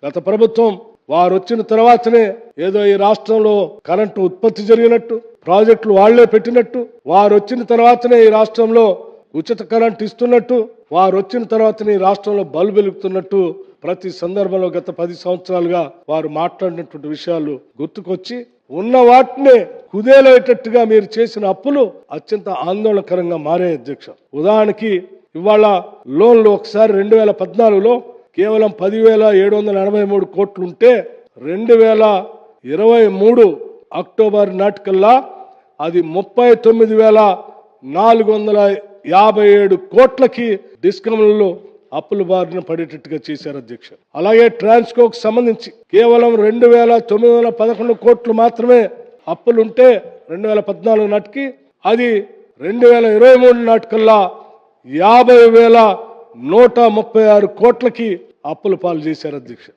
గత ప్రభుత్వం వారు వచ్చిన తర్వాతనే ఏదో ఈ రాష్ట్రంలో కరెంటు ఉత్పత్తి జరిగినట్టు, ప్రాజెక్టులు వాళ్లే పెట్టినట్టు, వారు వచ్చిన తర్వాతనే ఈ రాష్ట్రంలో ఉచిత కరెంట్ ఇస్తున్నట్టు, వారు వచ్చిన తర్వాతనే ఈ రాష్ట్రంలో బల్బు వెలుగుతున్నట్టు ప్రతి సందర్భంలో గత 10 సంవత్సరాలుగా వారు మాట్లాడినటువంటి విషయాలు గుర్తుకొచ్చి ఉన్న వాటినే కుదేలేటట్టుగా మీరు చేసిన అప్పులు అత్యంత ఆందోళనకరంగా మారే అధ్యక్ష. ఉదాహరణకి ఇవాళ లోన్లు ఒకసారి 2014లో కేవలం 10,783 కోట్లు ఉంటే 2023 అక్టోబర్ నాటికల్లా అది 39,457 కోట్లకి డిస్కమ్లలో అప్పుల బారిన పడేటట్టుగా చేశారు అధ్యక్ష. అలాగే ట్రాన్స్కోకు సంబంధించి కేవలం 2,911 కోట్లు మాత్రమే అప్పులుంటే 2014 నాటికి అది 2023 నాటికల్లా 50,136 కోట్లకి అప్పుల పాలు చేశారు అధ్యక్ష.